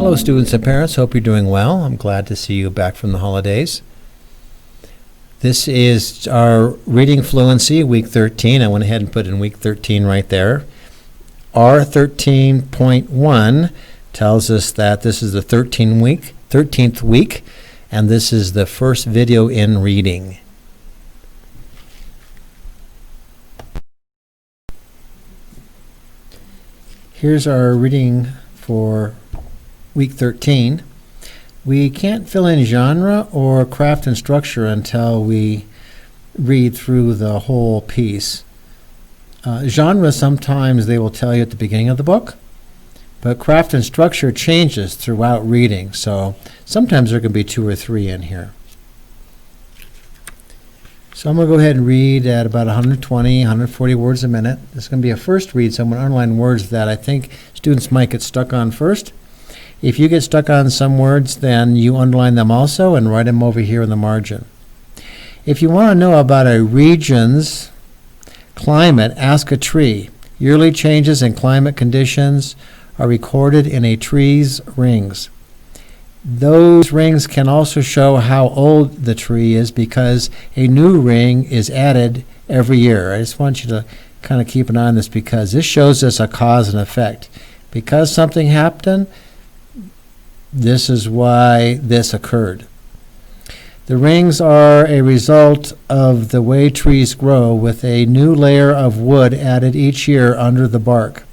Hello students and parents, hope you're doing well. I'm glad to see you back from the holidays. This is our reading fluency, week 13. I went ahead and put in week 13 right there. R13.1 tells us that this is the 13th week, and this is the first video in reading. Here's our reading for week 13. We can't fill in genre or craft and structure until we read through the whole piece. Genre, sometimes they will tell you at the beginning of the book, but craft and structure changes throughout reading, so sometimes there can be 2 or 3 in here. So I'm going to go ahead and read at about 120, 140 words a minute. This is going to be a first read, so I'm going to underline words that I think students might get stuck on first. If you get stuck on some words, then you underline them also and write them over here in the margin. If you want to know about a region's climate, ask a tree. Yearly changes in climate conditions are recorded in a tree's rings. Those rings can also show how old the tree is because a new ring is added every year. I just want you to kind of keep an eye on this because this shows us a cause and effect. Because something happened, this is why this occurred. The rings are a result of the way trees grow, with a new layer of wood added each year under the bark.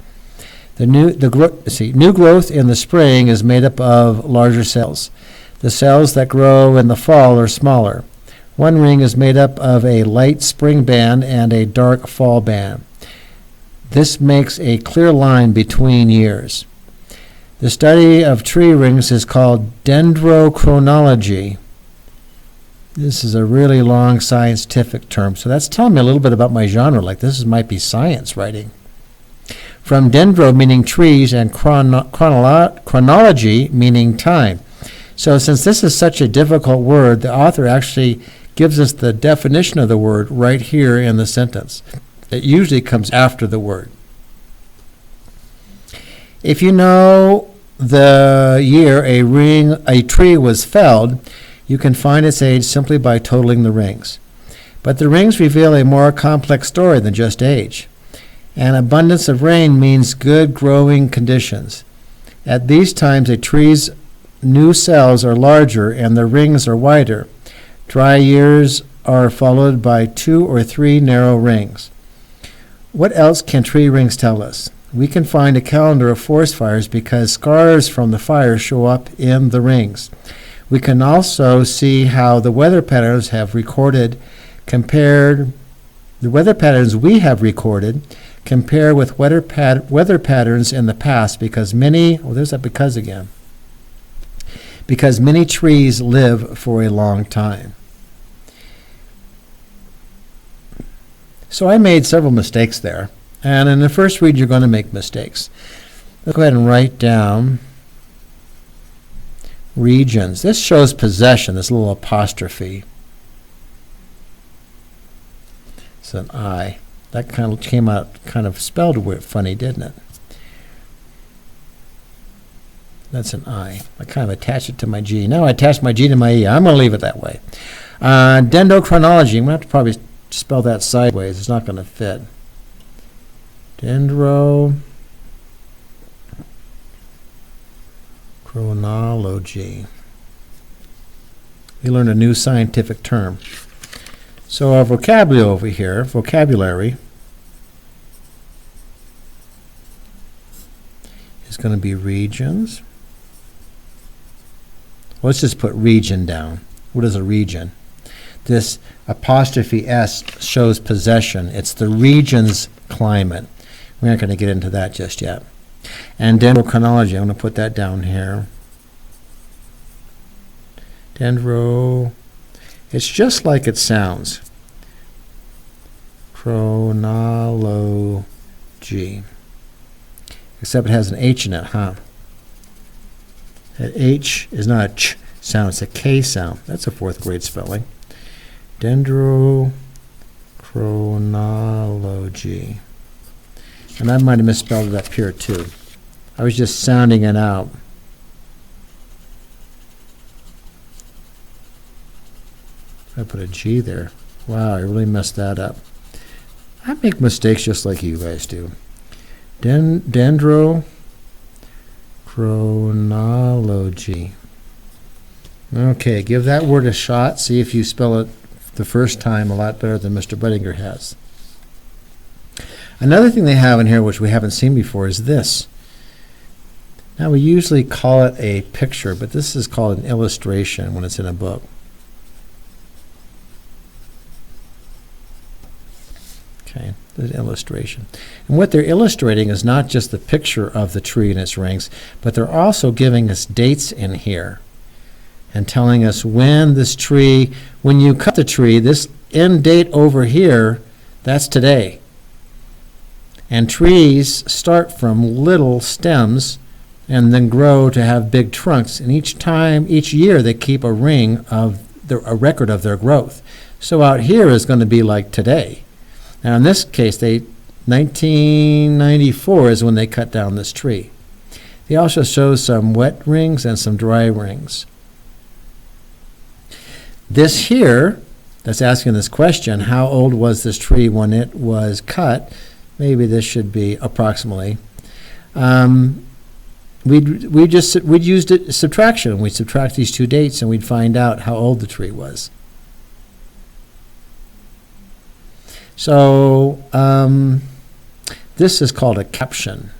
New growth in the spring is made up of larger cells. The cells that grow in the fall are smaller. One ring is made up of a light spring band and a dark fall band. This makes a clear line between years. The study of tree rings is called Dendrochronology. This is a really long scientific term, so that's telling me a little bit about my genre, like this might be science writing. From dendro, meaning trees, and chronology, meaning time. So since this is such a difficult word, the author actually gives us the definition of the word right here in the sentence. It usually comes after the word. If you know the year a tree was felled, you can find its age simply by totaling the rings. But the rings reveal a more complex story than just age. An abundance of rain means good growing conditions. At these times, a tree's new cells are larger and the rings are wider. Dry years are followed by 2 or 3 narrow rings. What else can tree rings tell us? We can find a calendar of forest fires because scars from the fire show up in the rings. We can also see how the weather patterns we have recorded compare with weather patterns in the past because many trees live for a long time. So I made several mistakes there, and in the first read you're going to make mistakes. Let's go ahead and write down regions. This shows possession, this little apostrophe. It's an I. That kind of came out kind of spelled weird, funny, didn't it? That's an I. I kind of attached it to my G. Now I attach my G to my E. I'm going to leave it that way. Dendrochronology. I'm going to have to probably spell that sideways. It's not going to fit. Dendrochronology. We learned a new scientific term. So our vocabulary over here, is going to be regions. Let's just put region down. What is a region? This apostrophe S shows possession. It's the region's climate. We're not going to get into that just yet. And dendrochronology, I'm going to put that down here. It's just like it sounds. Chronology. Except it has an H in it, huh? That H is not a ch sound, it's a K sound. That's a 4th grade spelling. Dendrochronology. And I might have misspelled it up here too. I was just sounding it out. I put a G there. Wow, I really messed that up. I make mistakes just like you guys do. Dendrochronology. Okay, give that word a shot. See if you spell it the first time a lot better than Mr. Budinger has. Another thing they have in here, which we haven't seen before, is this. Now, we usually call it a picture, but this is called an illustration when it's in a book. Okay, an illustration. And what they're illustrating is not just the picture of the tree and its rings, but they're also giving us dates in here and telling us when this tree, when you cut the tree, this end date over here, that's today. And trees start from little stems and then grow to have big trunks. And each year, they keep a record of their growth. So out here is going to be like today. Now in this case, 1994 is when they cut down this tree. They also show some wet rings and some dry rings. This here, that's asking this question, how old was this tree when it was cut? Maybe this should be approximately. We'd used subtraction. We'd subtract these two dates and we'd find out how old the tree was. So this is called a caption.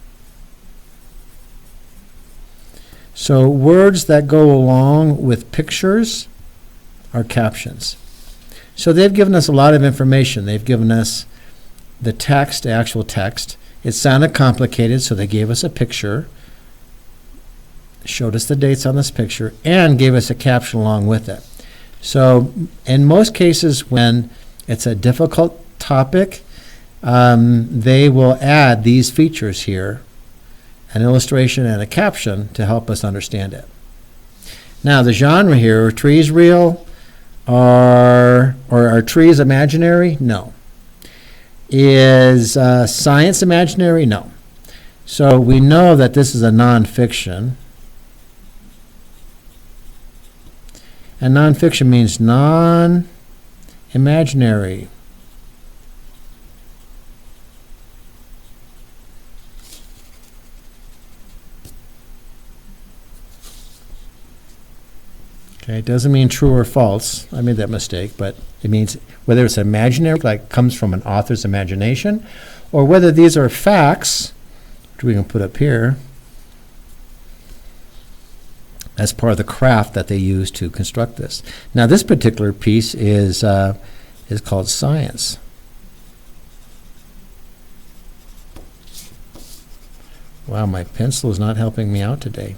So words that go along with pictures are captions. So they've given us a lot of information. They've given us the text, the actual text. It sounded complicated, so they gave us a picture, showed us the dates on this picture, and gave us a caption along with it. So in most cases, when it's a difficult topic, they will add these features here, an illustration and a caption, to help us understand it. Now, the genre here, are trees real? Or are trees imaginary? No. Is science imaginary? No. So we know that this is a nonfiction. And nonfiction means non-imaginary. Okay, it doesn't mean true or false. I made that mistake, but it means whether it's imaginary, like comes from an author's imagination, or whether these are facts, which we can put up here, as part of the craft that they use to construct this. Now, this particular piece is called science. Wow, my pencil is not helping me out today.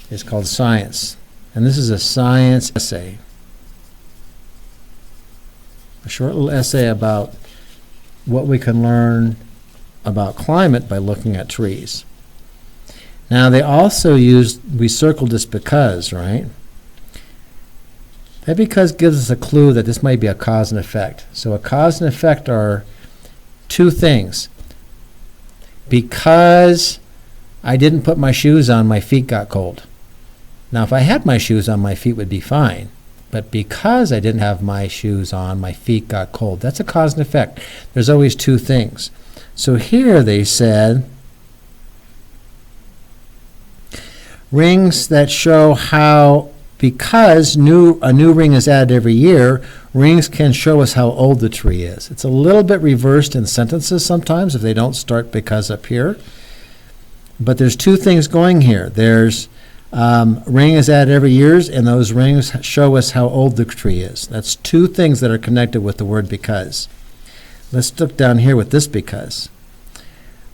It's called science. And this is a science essay. A short little essay about what we can learn about climate by looking at trees. Now they also we circled this because, right? That because gives us a clue that this might be a cause and effect. So a cause and effect are two things. Because I didn't put my shoes on, my feet got cold. Now, if I had my shoes on, my feet would be fine. But because I didn't have my shoes on, my feet got cold. That's a cause and effect. There's always two things. So here they said, rings that show how, because a new ring is added every year, rings can show us how old the tree is. It's a little bit reversed in sentences sometimes if they don't start because up here. But there's two things going here. There's ring is added every year, and those rings show us how old the tree is. That's two things that are connected with the word because. Let's look down here with this because.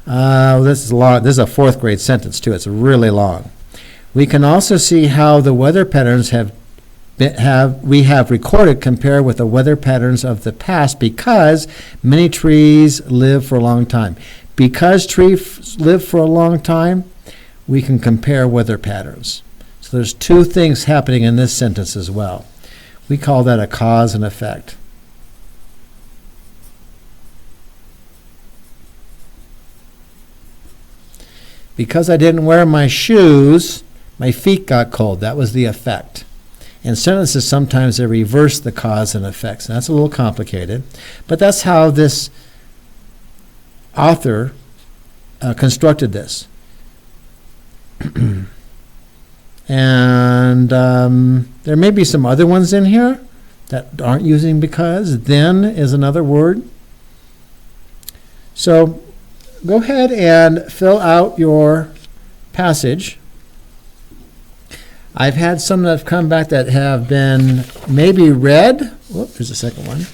This is long. This is a fourth grade sentence too. It's really long. We can also see how the weather patterns we have recorded compare with the weather patterns of the past because many trees live for a long time. Because trees live for a long time, we can compare weather patterns. So there's two things happening in this sentence as well. We call that a cause and effect. Because I didn't wear my shoes, my feet got cold. That was the effect. In sentences, sometimes they reverse the cause and effects. And that's a little complicated, but that's how this author constructed this. And there may be some other ones in here that aren't using because. Then is another word. So go ahead and fill out your passage. I've had some that have come back that have been maybe read. Whoop, there's a second one.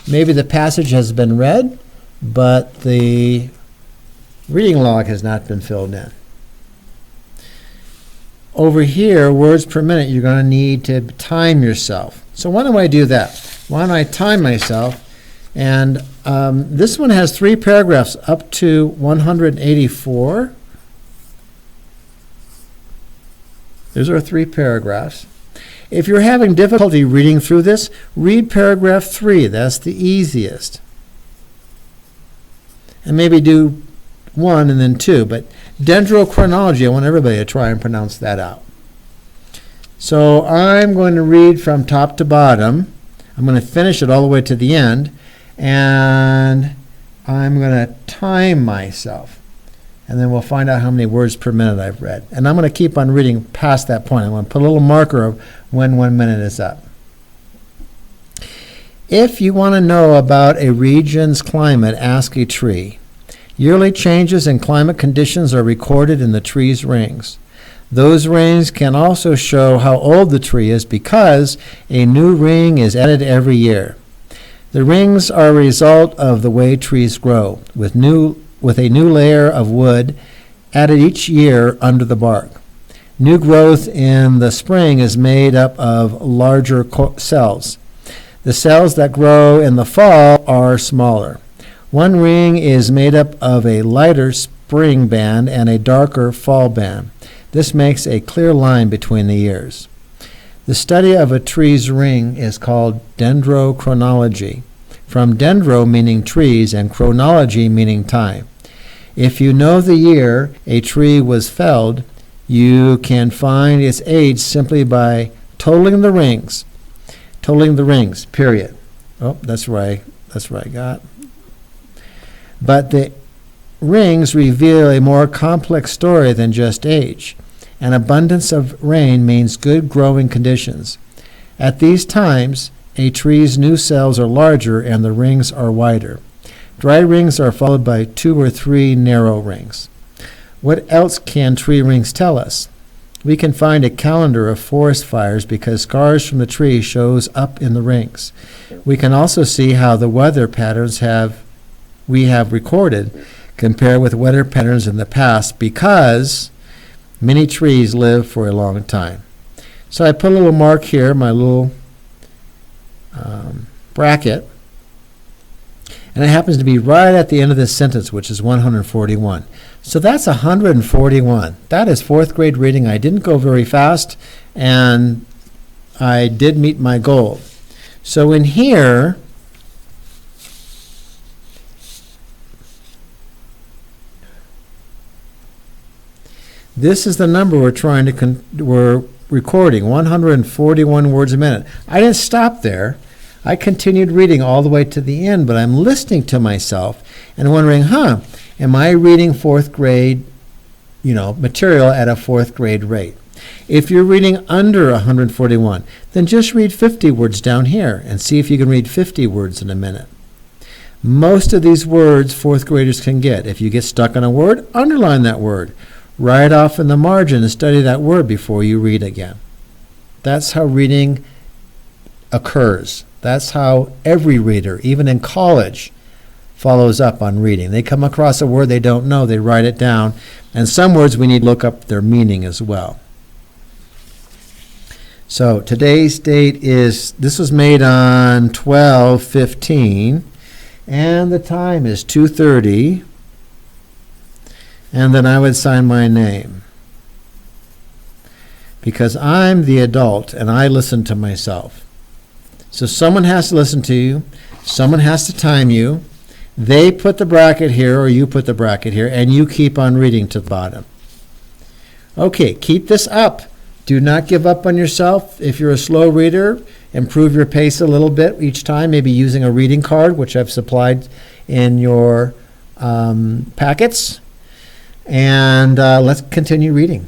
Maybe the passage has been read, but the reading log has not been filled in. Over here, words per minute, you're going to need to time yourself. So why don't I do that? Why don't I time myself? And this one has 3 paragraphs up to 184. Those are 3 paragraphs. If you're having difficulty reading through this, read paragraph 3. That's the easiest. And maybe do 1 and then 2. But Dendrochronology, I want everybody to try and pronounce that out. So I'm going to read from top to bottom. I'm going to finish it all the way to the end. And I'm going to time myself. And then we'll find out how many words per minute I've read. And I'm going to keep on reading past that point. I'm going to put a little marker of when 1 minute is up. If you want to know about a region's climate, ask a tree. Yearly changes in climate conditions are recorded in the tree's rings. Those rings can also show how old the tree is because a new ring is added every year. The rings are a result of the way trees grow, with a new layer of wood added each year under the bark. New growth in the spring is made up of larger cells. The cells that grow in the fall are smaller. One ring is made up of a lighter spring band and a darker fall band. This makes a clear line between the years. The study of a tree's ring is called Dendrochronology, from dendro meaning trees and chronology meaning time. If you know the year a tree was felled, you can find its age simply by totaling the rings. Totaling the rings, period. Oh, that's right. That's what I got. But the rings reveal a more complex story than just age. An abundance of rain means good growing conditions. At these times, a tree's new cells are larger and the rings are wider. Dry rings are followed by 2 or 3 narrow rings. What else can tree rings tell us? We can find a calendar of forest fires because scars from the tree shows up in the rings. We can also see how the weather patterns we have recorded compare with weather patterns in the past because many trees live for a long time. So I put a little mark here, my little bracket, and it happens to be right at the end of this sentence, which is 141. So that's 141. That is 4th grade reading. I didn't go very fast, and I did meet my goal. So in here, this is the number we're recording, 141 words a minute. I didn't stop there. I continued reading all the way to the end, but I'm listening to myself and wondering, am I reading 4th grade, material at a 4th grade rate? If you're reading under 141, then just read 50 words down here and see if you can read 50 words in a minute. Most of these words 4th graders can get. If you get stuck on a word, underline that word. Write off in the margin and study that word before you read again. That's how reading occurs. That's how every reader, even in college, follows up on reading. They come across a word they don't know, they write it down, and some words we need to look up their meaning as well. So today's date this was made on 12/15, and the time is 2:30, and then I would sign my name because I'm the adult and I listen to myself. So someone has to listen to you, someone has to time you, they put the bracket here or you put the bracket here, and you keep on reading to the bottom. Okay, keep this up. Do not give up on yourself. If you're a slow reader, improve your pace a little bit each time, maybe using a reading card, which I've supplied in your packets. And let's continue reading.